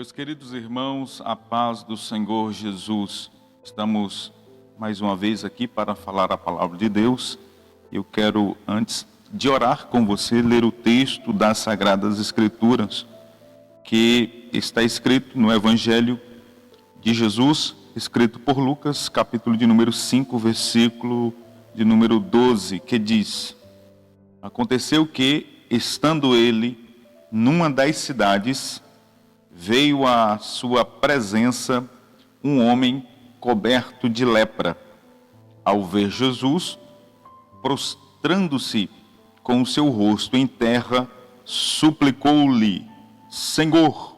Meus queridos irmãos, a paz do Senhor Jesus. Estamos mais uma vez aqui para falar a palavra de Deus. Eu quero, antes de orar com você, ler o texto das Sagradas Escrituras, que está escrito no Evangelho de Jesus, escrito por Lucas, capítulo de número 5, versículo de número 12, que diz: Aconteceu que, estando ele numa das cidades, veio à sua presença um homem coberto de lepra. Ao ver Jesus, prostrando-se com o seu rosto em terra, suplicou-lhe: Senhor,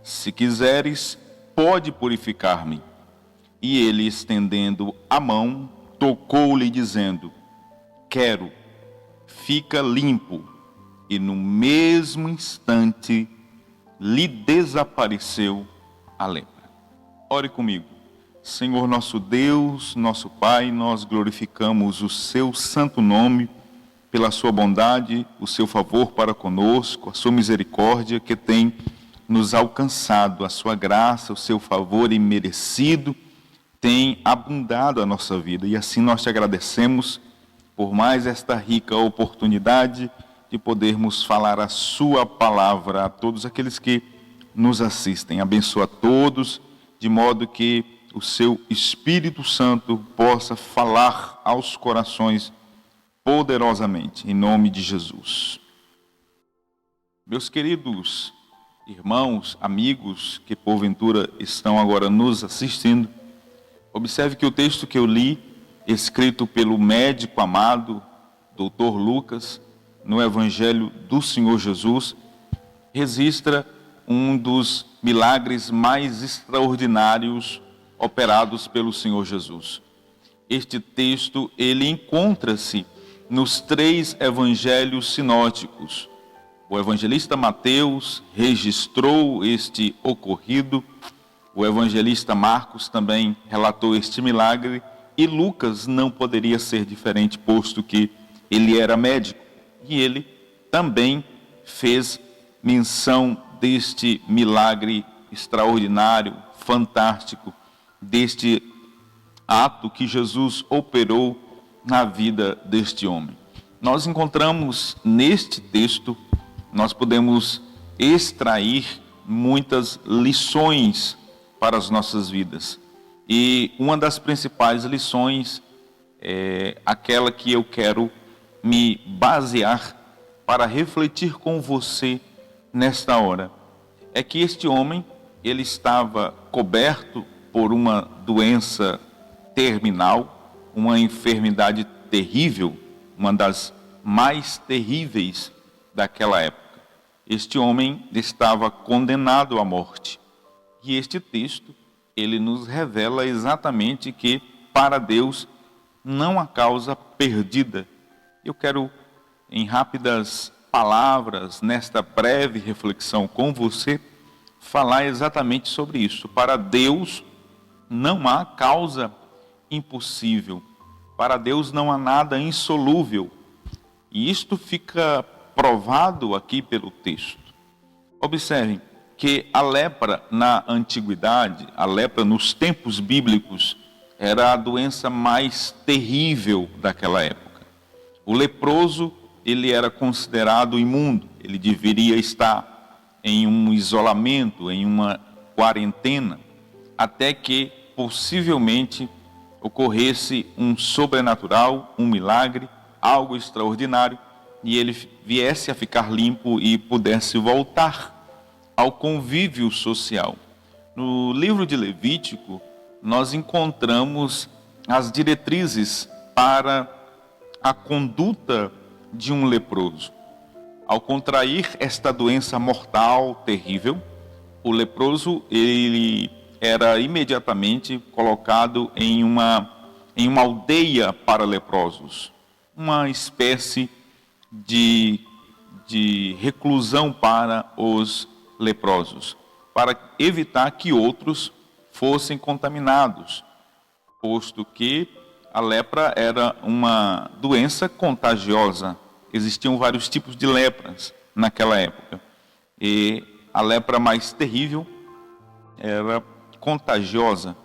se quiseres, pode purificar-me. E ele, estendendo a mão, tocou-lhe, dizendo: Quero, fica limpo. E no mesmo instante lhe desapareceu a lepra. Ore comigo. Senhor nosso Deus, nosso Pai, nós glorificamos o seu santo nome pela sua bondade, o seu favor para conosco, a sua misericórdia que tem nos alcançado, a sua graça, o seu favor imerecido tem abundado a nossa vida. E assim nós te agradecemos por mais esta rica oportunidade de podermos falar a sua palavra a todos aqueles que nos assistem. Abençoa a todos, de modo que o seu Espírito Santo possa falar aos corações poderosamente, em nome de Jesus. Meus queridos irmãos, amigos que porventura estão agora nos assistindo, observe que o texto que eu li, escrito pelo médico amado, Dr. Lucas, no Evangelho do Senhor Jesus, registra um dos milagres mais extraordinários operados pelo Senhor Jesus. Este texto, ele encontra-se nos 3 evangelhos sinóticos. O evangelista Mateus registrou este ocorrido, o evangelista Marcos também relatou este milagre, e Lucas não poderia ser diferente, posto que ele era médico. E ele também fez menção deste milagre extraordinário, fantástico, deste ato que Jesus operou na vida deste homem. Nós encontramos neste texto, nós podemos extrair muitas lições para as nossas vidas. E uma das principais lições é aquela que eu quero me basear para refletir com você nesta hora. É que este homem, ele estava coberto por uma doença terminal, uma enfermidade terrível, uma das mais terríveis daquela época. Este homem estava condenado à morte. E este texto, ele nos revela exatamente que para Deus não há causa perdida. Eu quero, em rápidas palavras, nesta breve reflexão com você, falar exatamente sobre isso. Para Deus não há causa impossível. Para Deus não há nada insolúvel. E isto fica provado aqui pelo texto. Observem que a lepra na antiguidade, a lepra nos tempos bíblicos, era a doença mais terrível daquela época. O leproso, ele era considerado imundo, ele deveria estar em um isolamento, em uma quarentena, até que possivelmente ocorresse um sobrenatural, um milagre, algo extraordinário, e ele viesse a ficar limpo e pudesse voltar ao convívio social. No livro de Levítico, nós encontramos as diretrizes para a conduta de um leproso. Ao contrair esta doença mortal, terrível, o leproso, ele era imediatamente colocado em uma aldeia para leprosos, uma espécie de reclusão para os leprosos, para evitar que outros fossem contaminados, posto que a lepra era uma doença contagiosa. Existiam vários tipos de lepras naquela época. E a lepra mais terrível era contagiosa.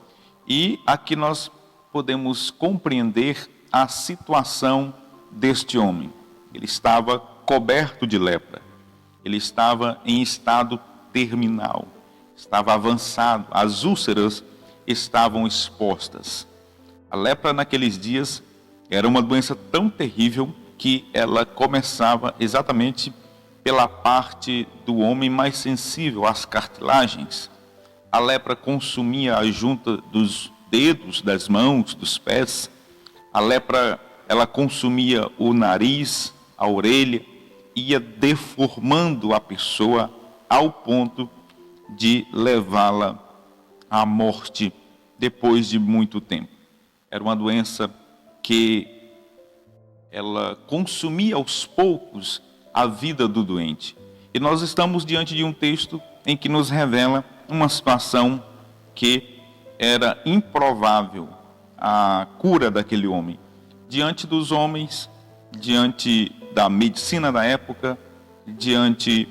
E aqui nós podemos compreender a situação deste homem. Ele estava coberto de lepra. Ele estava em estado terminal. Estava avançado. As úlceras estavam expostas. A lepra naqueles dias era uma doença tão terrível que ela começava exatamente pela parte do homem mais sensível, às cartilagens. A lepra consumia a junta dos dedos, das mãos, dos pés. A lepra, ela consumia o nariz, a orelha, ia deformando a pessoa ao ponto de levá-la à morte depois de muito tempo. Era uma doença que ela consumia aos poucos a vida do doente. E nós estamos diante de um texto em que nos revela uma situação que era improvável, a cura daquele homem. Diante dos homens, diante da medicina da época, diante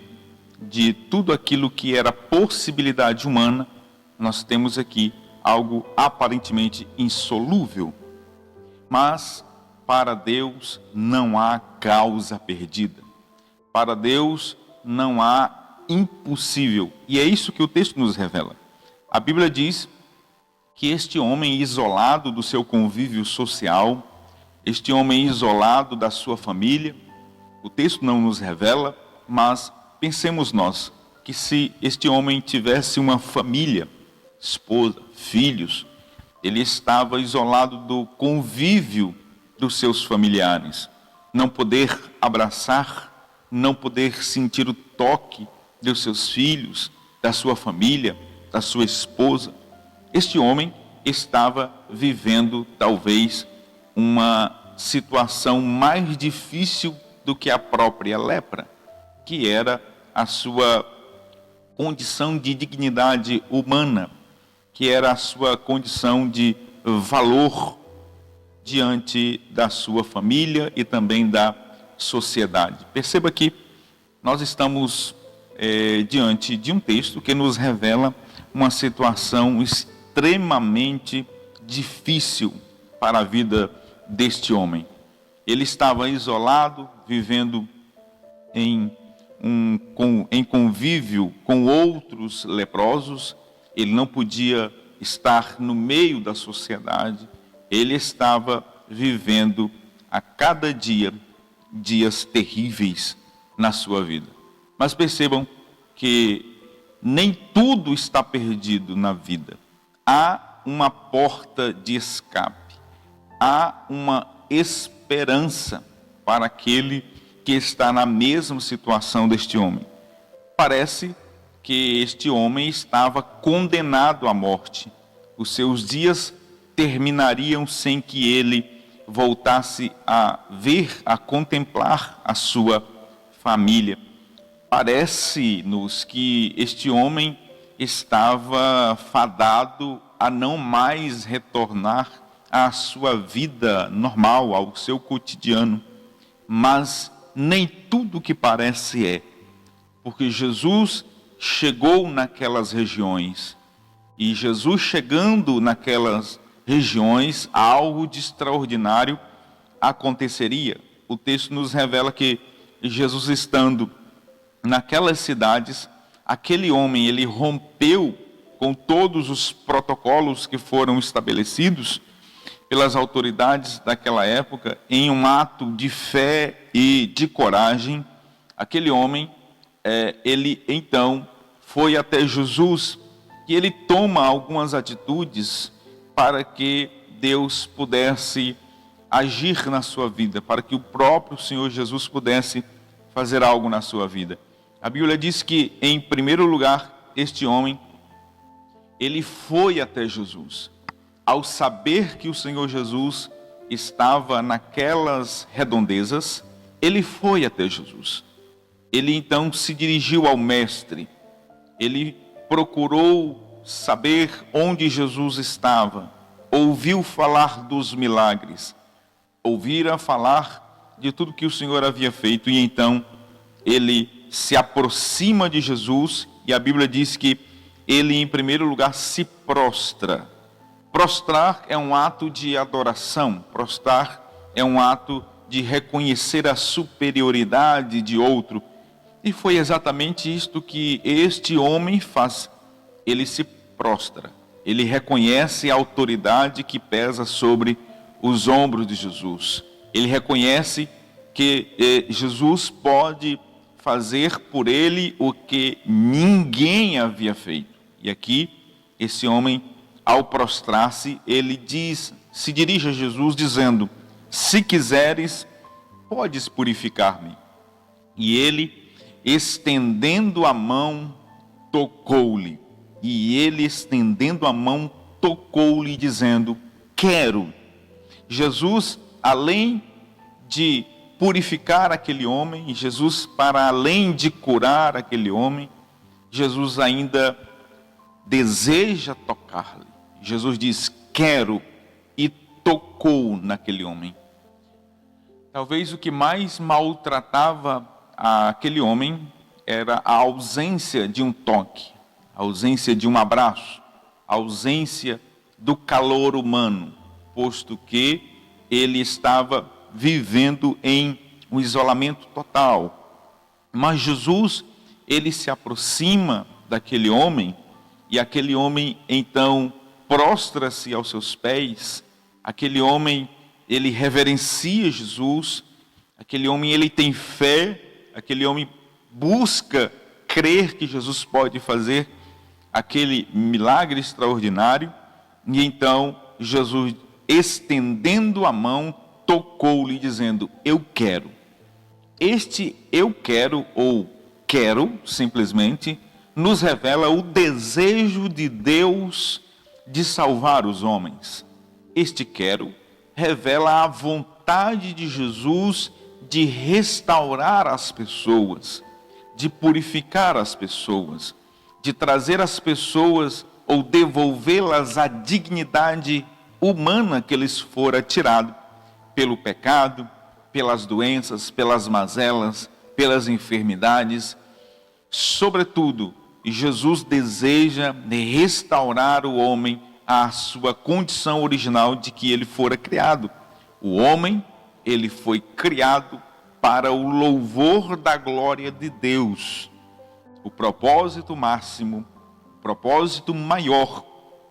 de tudo aquilo que era possibilidade humana, nós temos aqui algo aparentemente insolúvel. Mas para Deus não há causa perdida. Para Deus não há impossível. E é isso que o texto nos revela. A Bíblia diz que este homem isolado do seu convívio social, este homem isolado da sua família, o texto não nos revela, mas pensemos nós que se este homem tivesse uma família, esposa, filhos, ele estava isolado do convívio dos seus familiares, não poder abraçar, não poder sentir o toque dos seus filhos, da sua família, da sua esposa. Este homem estava vivendo talvez uma situação mais difícil do que a própria lepra, que era a sua condição de dignidade humana, que era a sua condição de valor diante da sua família e também da sociedade. Perceba que nós estamos diante de um texto que nos revela uma situação extremamente difícil para a vida deste homem. Ele estava isolado, vivendo em convívio com outros leprosos. Ele não podia estar no meio da sociedade. Ele estava vivendo a cada dia dias terríveis na sua vida. Mas percebam que nem tudo está perdido na vida. Há uma porta de escape. Há uma esperança para aquele que está na mesma situação deste homem. Parece que este homem estava condenado à morte. Os seus dias terminariam sem que ele voltasse a ver, a contemplar a sua família. Parece-nos que este homem estava fadado a não mais retornar à sua vida normal, ao seu cotidiano. Mas nem tudo que parece é, porque Jesus chegou naquelas regiões, e Jesus chegando naquelas regiões, algo de extraordinário aconteceria. O texto nos revela que Jesus estando naquelas cidades, aquele homem, ele rompeu com todos os protocolos que foram estabelecidos pelas autoridades daquela época, em um ato de fé e de coragem. Aquele homem, ele então foi até Jesus, e ele toma algumas atitudes para que Deus pudesse agir na sua vida, para que o próprio Senhor Jesus pudesse fazer algo na sua vida. A Bíblia diz que, em primeiro lugar, este homem, ele foi até Jesus. Ao saber que o Senhor Jesus estava naquelas redondezas, ele foi até Jesus. Ele então se dirigiu ao Mestre. Ele procurou saber onde Jesus estava. Ouviu falar dos milagres. Ouvira falar de tudo que o Senhor havia feito. E então ele se aproxima de Jesus. E a Bíblia diz que ele em primeiro lugar se prostra. Prostrar é um ato de adoração, prostrar é um ato de reconhecer a superioridade de outro. E foi exatamente isto que este homem faz. Ele se prostra, ele reconhece a autoridade que pesa sobre os ombros de Jesus. Ele reconhece que Jesus pode fazer por ele o que ninguém havia feito. E aqui, esse homem, ao prostrar-se, ele se dirige a Jesus dizendo: se quiseres, podes purificar-me. E ele, estendendo a mão, tocou-lhe. E ele, estendendo a mão, tocou-lhe, dizendo: quero. Jesus, além de purificar aquele homem, Jesus, para além de curar aquele homem, Jesus ainda deseja tocar-lhe. Jesus diz: quero, e tocou naquele homem. Talvez o que mais maltratava aquele homem era a ausência de um toque, a ausência de um abraço, a ausência do calor humano, posto que ele estava vivendo em um isolamento total. Mas Jesus, ele se aproxima daquele homem, e aquele homem então prostra-se aos seus pés. Aquele homem, ele reverencia Jesus. Aquele homem, ele tem fé. Aquele homem busca crer que Jesus pode fazer aquele milagre extraordinário. E então Jesus, estendendo a mão, tocou-lhe, dizendo: eu quero. Este eu quero, ou quero, simplesmente, nos revela o desejo de Deus de salvar os homens. Este quero revela a vontade de Jesus de restaurar as pessoas, de purificar as pessoas, de trazer as pessoas ou devolvê-las à dignidade humana que lhes fora tirado pelo pecado, pelas doenças, pelas mazelas, pelas enfermidades. Sobretudo, Jesus deseja restaurar o homem à sua condição original de que ele fora criado. O homem, ele foi criado para o louvor da glória de Deus. O propósito máximo, o propósito maior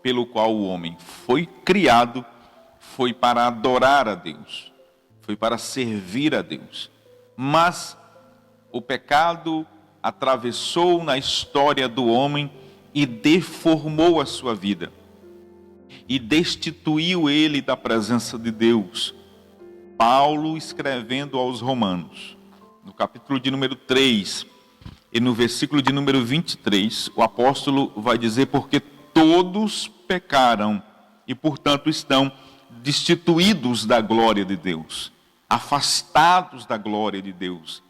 pelo qual o homem foi criado, foi para adorar a Deus, foi para servir a Deus. Mas o pecado atravessou na história do homem e deformou a sua vida, e destituiu ele da presença de Deus. Paulo, escrevendo aos Romanos, no capítulo de número 3, e no versículo de número 23, o apóstolo vai dizer: porque todos pecaram e, portanto, estão destituídos da glória de Deus, afastados da glória de Deus,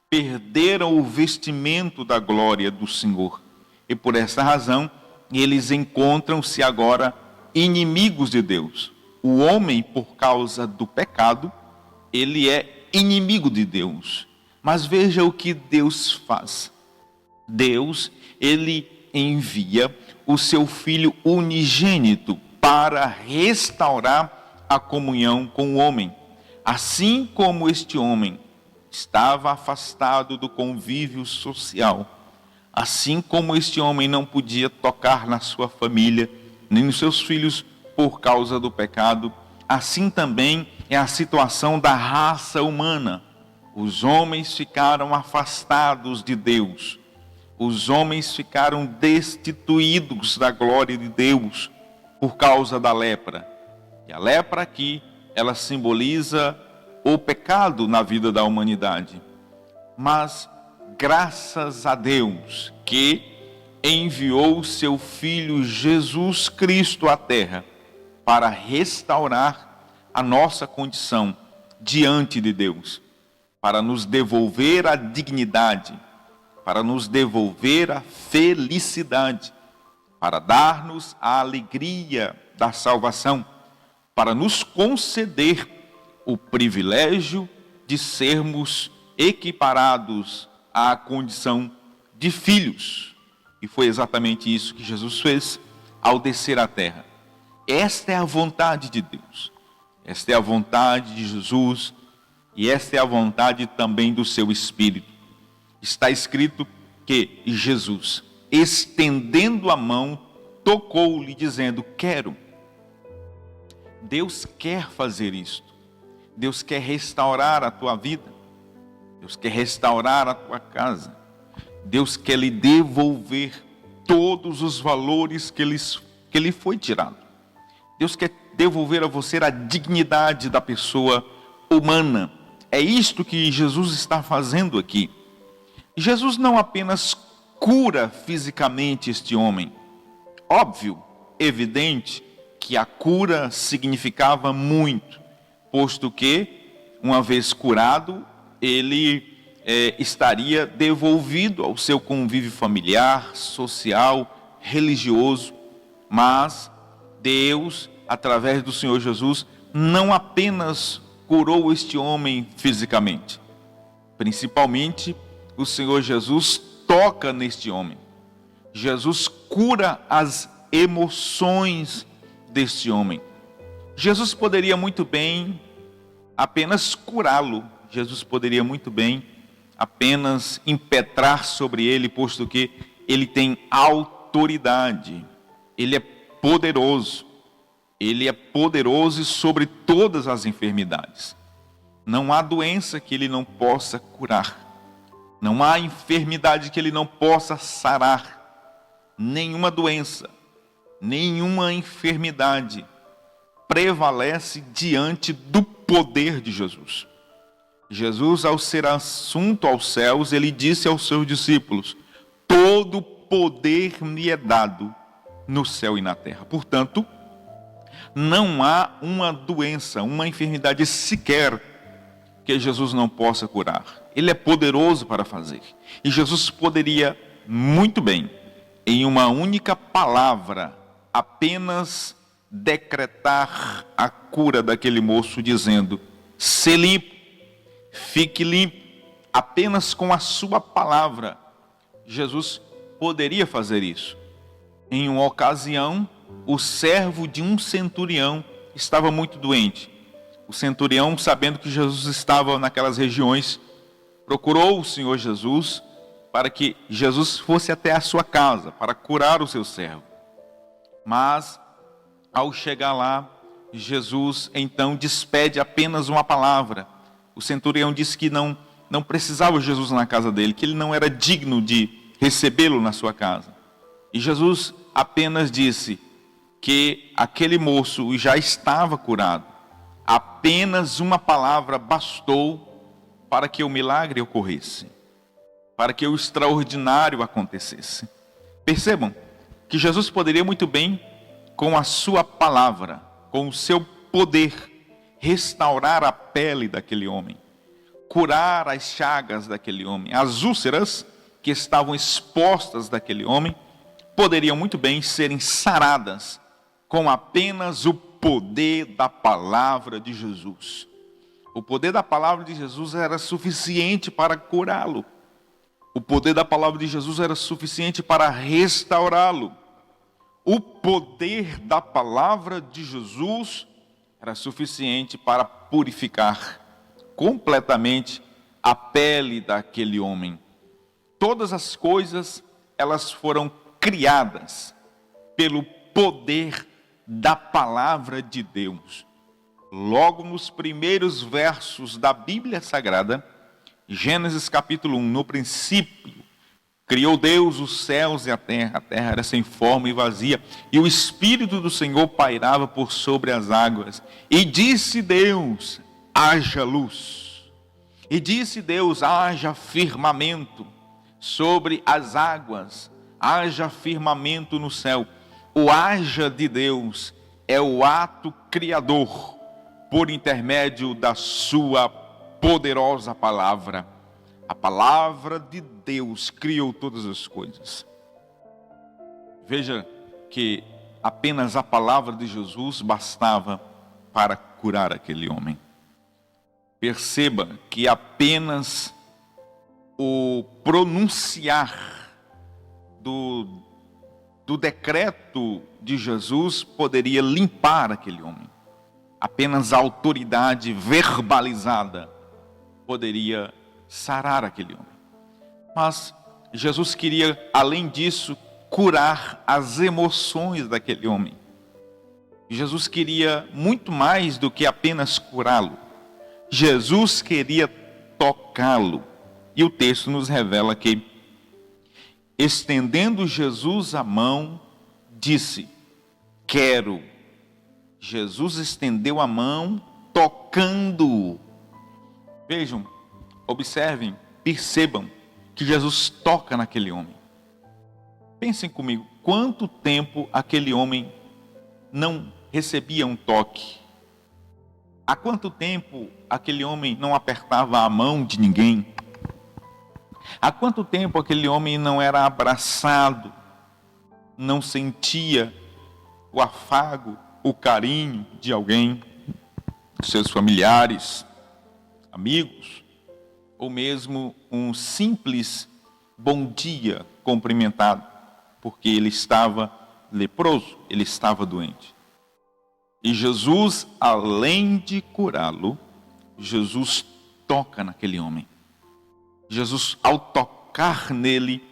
perderam o vestimento da glória do Senhor. E por essa razão, eles encontram-se agora inimigos de Deus. O homem, por causa do pecado, ele é inimigo de Deus. Mas veja o que Deus faz. Deus, ele envia o seu Filho unigênito para restaurar a comunhão com o homem. Assim como este homem estava afastado do convívio social, assim como este homem não podia tocar na sua família, nem nos seus filhos por causa do pecado, assim também é a situação da raça humana. Os homens ficaram afastados de Deus. Os homens ficaram destituídos da glória de Deus por causa da lepra. E a lepra aqui, ela simboliza o pecado na vida da humanidade. Mas graças a Deus que enviou o seu Filho Jesus Cristo à terra para restaurar a nossa condição diante de Deus, para nos devolver a dignidade, para nos devolver a felicidade, para dar-nos a alegria da salvação, para nos conceder o privilégio de sermos equiparados à condição de filhos. E foi exatamente isso que Jesus fez ao descer à terra. Esta é a vontade de Deus. Esta é a vontade de Jesus. E esta é a vontade também do seu Espírito. Está escrito que Jesus, estendendo a mão, tocou-lhe, dizendo: quero. Deus quer fazer isto. Deus quer restaurar a tua vida. Deus quer restaurar a tua casa. Deus quer lhe devolver todos os valores que lhe foi tirado. Deus quer devolver a você a dignidade da pessoa humana. É isto que Jesus está fazendo aqui. Jesus não apenas cura fisicamente este homem. Óbvio, evidente, que a cura significava muito, posto que, uma vez curado, ele estaria devolvido ao seu convívio familiar, social, religioso. Mas Deus, através do Senhor Jesus, não apenas curou este homem fisicamente. Principalmente, o Senhor Jesus toca neste homem. Jesus cura as emoções deste homem. Jesus poderia muito bem apenas curá-lo. Jesus poderia muito bem apenas impetrar sobre ele, posto que ele tem autoridade. Ele é poderoso. Ele é poderoso sobre todas as enfermidades. Não há doença que ele não possa curar. Não há enfermidade que ele não possa sarar. Nenhuma doença, nenhuma enfermidade prevalece diante do poder de Jesus. Jesus, ao ser assunto aos céus, ele disse aos seus discípulos: todo poder me é dado no céu e na terra. Portanto, não há uma doença, uma enfermidade sequer que Jesus não possa curar. Ele é poderoso para fazer. E Jesus poderia muito bem, em uma única palavra, apenas decretar a cura daquele moço, dizendo: se limpo, fique limpo. Apenas com a sua palavra, Jesus poderia fazer isso. Em uma ocasião, o servo de um centurião estava muito doente. O centurião, sabendo que Jesus estava naquelas regiões, procurou o Senhor Jesus para que Jesus fosse até a sua casa para curar o seu servo. Mas, ao chegar lá, Jesus então despede apenas uma palavra. O centurião disse que não precisava Jesus na casa dele, que ele não era digno de recebê-lo na sua casa. E Jesus apenas disse que aquele moço já estava curado. Apenas uma palavra bastou para que o milagre ocorresse, para que o extraordinário acontecesse. Percebam que Jesus poderia muito bem, com a sua palavra, com o seu poder, restaurar a pele daquele homem, curar as chagas daquele homem, as úlceras que estavam expostas daquele homem, poderiam muito bem serem saradas com apenas o poder da palavra de Jesus. O poder da palavra de Jesus era suficiente para curá-lo. O poder da palavra de Jesus era suficiente para restaurá-lo. O poder da palavra de Jesus era suficiente para purificar completamente a pele daquele homem. Todas as coisas, elas foram criadas pelo poder da palavra de Deus. Logo nos primeiros versos da Bíblia Sagrada, Gênesis capítulo 1, no princípio, criou Deus os céus e a terra era sem forma e vazia, e o Espírito do Senhor pairava por sobre as águas. E disse Deus: haja luz. E disse Deus: haja firmamento sobre as águas, haja firmamento no céu. O haja de Deus é o ato criador, por intermédio da sua poderosa palavra. A palavra de Deus criou todas as coisas. Veja que apenas a palavra de Jesus bastava para curar aquele homem. Perceba que apenas o pronunciar do, do decreto de Jesus poderia limpar aquele homem. Apenas a autoridade verbalizada poderia sarar aquele homem. Mas Jesus queria, além disso, curar as emoções daquele homem. Jesus queria muito mais do que apenas curá-lo. Jesus queria tocá-lo. E o texto nos revela que, estendendo Jesus a mão, disse: quero. Jesus estendeu a mão, tocando-o. Vejam, observem, percebam que Jesus toca naquele homem. Pensem comigo, quanto tempo aquele homem não recebia um toque? Há quanto tempo aquele homem não apertava a mão de ninguém? Há quanto tempo aquele homem não era abraçado, não sentia o afago, o carinho de alguém, seus familiares, amigos, ou mesmo um simples bom dia cumprimentado, porque ele estava leproso, ele estava doente. E Jesus, além de curá-lo, Jesus toca naquele homem. Jesus, ao tocar nele,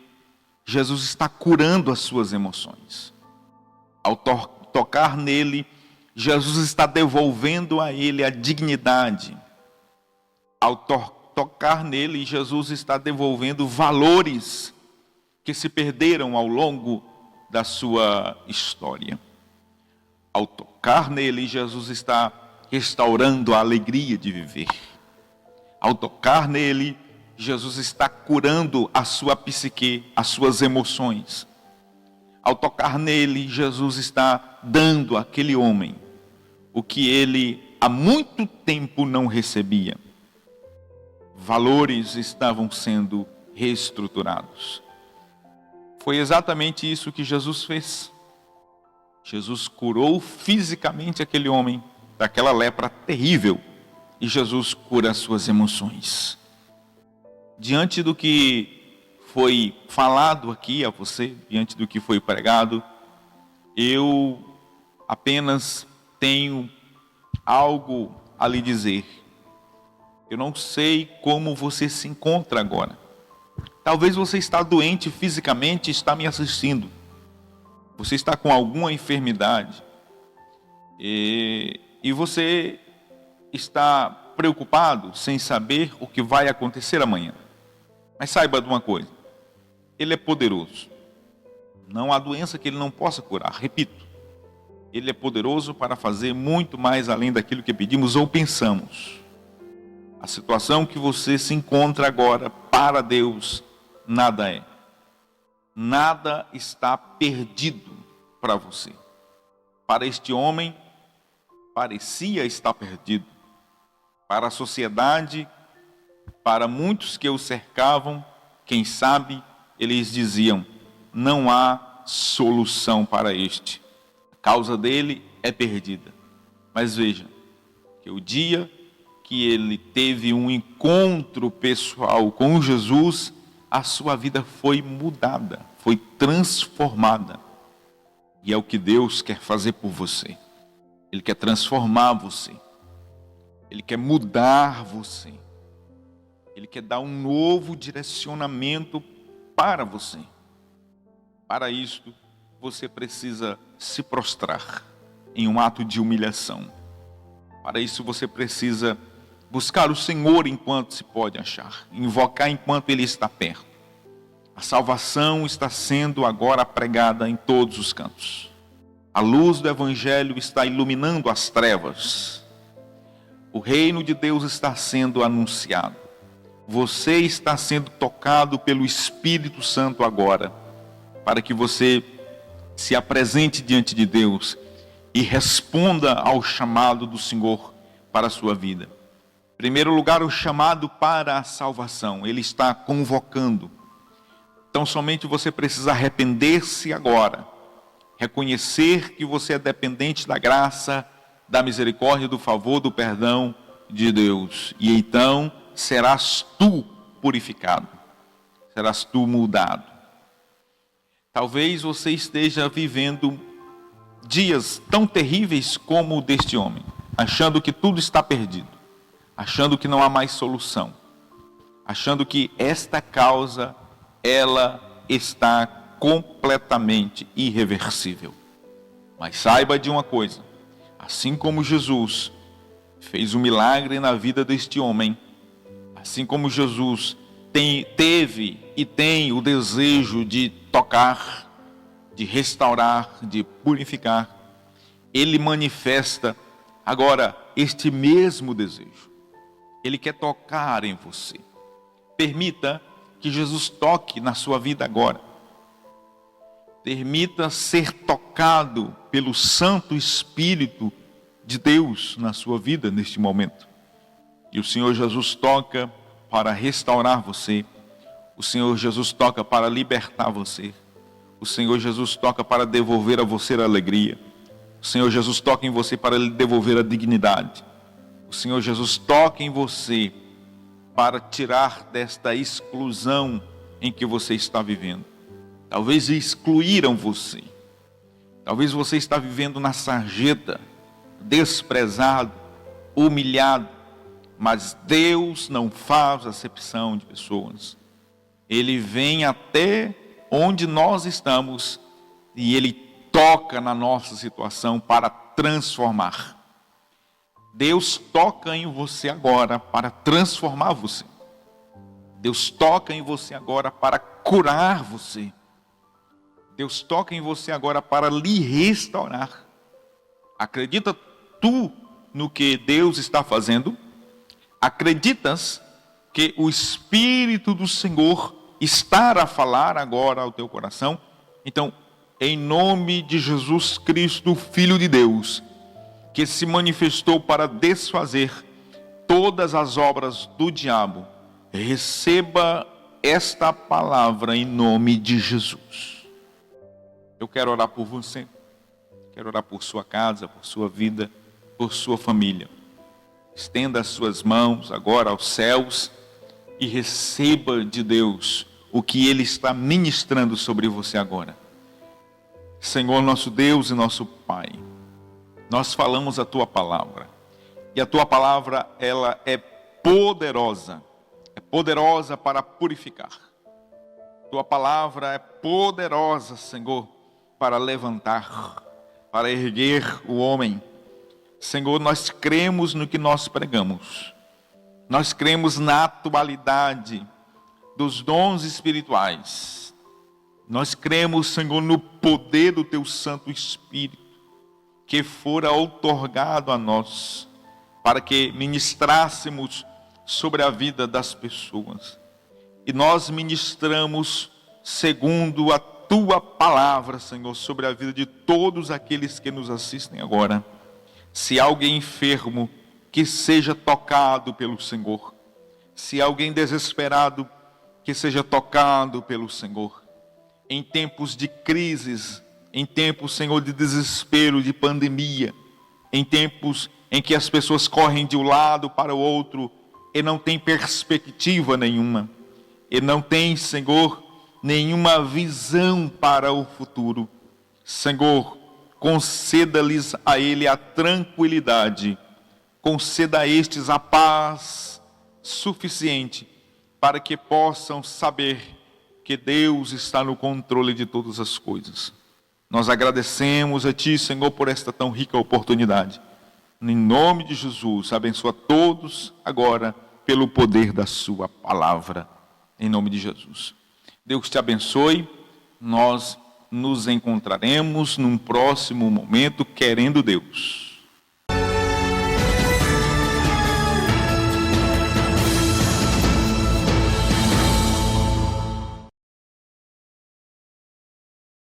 Jesus está curando as suas emoções. Ao tocar nele, Jesus está devolvendo a ele a dignidade. Ao tocar nele, Jesus está devolvendo valores que se perderam ao longo da sua história. Ao tocar nele, Jesus está restaurando a alegria de viver. Ao tocar nele, Jesus está curando a sua psique, as suas emoções. Ao tocar nele, Jesus está dando àquele homem o que ele há muito tempo não recebia. Valores estavam sendo reestruturados. Foi exatamente isso que Jesus fez. Jesus curou fisicamente aquele homem daquela lepra terrível. E Jesus cura as suas emoções. Diante do que foi falado aqui a você, diante do que foi pregado, eu apenas tenho algo a lhe dizer. Eu não sei como você se encontra agora. Talvez você está doente fisicamente e está me assistindo. Você está com alguma enfermidade. E você está preocupado sem saber o que vai acontecer amanhã. Mas saiba de uma coisa. Ele é poderoso. Não há doença que ele não possa curar. Repito. Ele é poderoso para fazer muito mais além daquilo que pedimos ou pensamos. A situação que você se encontra agora, para Deus, nada é. Nada está perdido para você. Para este homem, parecia estar perdido. Para a sociedade, para muitos que o cercavam, quem sabe, eles diziam: não há solução para este. A causa dele é perdida. Mas veja, que o dia que ele teve um encontro pessoal com Jesus, a sua vida foi mudada, foi transformada. E é o que Deus quer fazer por você. Ele quer transformar você. Ele quer mudar você. Ele quer dar um novo direcionamento para você. Para isto, você precisa se prostrar em um ato de humilhação. Para isso, você precisa buscar o Senhor enquanto se pode achar, invocar enquanto Ele está perto. A salvação está sendo agora pregada em todos os cantos. A luz do Evangelho está iluminando as trevas. O reino de Deus está sendo anunciado. Você está sendo tocado pelo Espírito Santo agora, para que você se apresente diante de Deus e responda ao chamado do Senhor para a sua vida. Em primeiro lugar, o chamado para a salvação. Ele está convocando. Então, somente você precisa arrepender-se agora. Reconhecer que você é dependente da graça, da misericórdia, do favor, do perdão de Deus. E então serás tu purificado. Serás tu mudado. Talvez você esteja vivendo dias tão terríveis como o deste homem, achando que tudo está perdido, achando que não há mais solução, achando que esta causa, ela está completamente irreversível. Mas saiba de uma coisa, assim como Jesus fez um milagre na vida deste homem, assim como Jesus teve e tem o desejo de tocar, de restaurar, de purificar, Ele manifesta agora este mesmo desejo. Ele quer tocar em você. Permita que Jesus toque na sua vida agora. Permita ser tocado pelo Santo Espírito de Deus na sua vida neste momento. E o Senhor Jesus toca para restaurar você. O Senhor Jesus toca para libertar você. O Senhor Jesus toca para devolver a você a alegria. O Senhor Jesus toca em você para lhe devolver a dignidade. O Senhor Jesus toca em você para tirar desta exclusão em que você está vivendo. Talvez excluíram você. Talvez você está vivendo na sarjeta, desprezado, humilhado. Mas Deus não faz acepção de pessoas. Ele vem até onde nós estamos e Ele toca na nossa situação para transformar. Deus toca em você agora para transformar você. Deus toca em você agora para curar você. Deus toca em você agora para lhe restaurar. Acredita tu no que Deus está fazendo? Acreditas que o Espírito do Senhor está a falar agora ao teu coração? Então, em nome de Jesus Cristo, Filho de Deus, que se manifestou para desfazer todas as obras do diabo, receba esta palavra em nome de Jesus. Eu quero orar por você, quero orar por sua casa, por sua vida, por sua família. Estenda as suas mãos agora aos céus e receba de Deus o que Ele está ministrando sobre você agora. Senhor, nosso Deus e nosso Pai, nós falamos a Tua palavra. E a Tua palavra, ela é poderosa para purificar. Tua palavra é poderosa, Senhor, para levantar, para erguer o homem. Senhor, nós cremos no que nós pregamos. Nós cremos na atualidade dos dons espirituais. Nós cremos, Senhor, no poder do Teu Santo Espírito, que fora outorgado a nós, para que ministrássemos sobre a vida das pessoas. E nós ministramos segundo a Tua palavra, Senhor, sobre a vida de todos aqueles que nos assistem agora. Se alguém enfermo, que seja tocado pelo Senhor. Se alguém desesperado, que seja tocado pelo Senhor. Em tempos de crises, em tempos, Senhor, de desespero, de pandemia, em tempos em que as pessoas correm de um lado para o outro e não tem perspectiva nenhuma, e não tem, Senhor, nenhuma visão para o futuro. Senhor, conceda-lhes a ele a tranquilidade, conceda a estes a paz suficiente para que possam saber que Deus está no controle de todas as coisas. Nós agradecemos a Ti, Senhor, por esta tão rica oportunidade. Em nome de Jesus, abençoa todos agora pelo poder da Sua palavra. Em nome de Jesus. Deus te abençoe. Nós nos encontraremos num próximo momento, querendo Deus.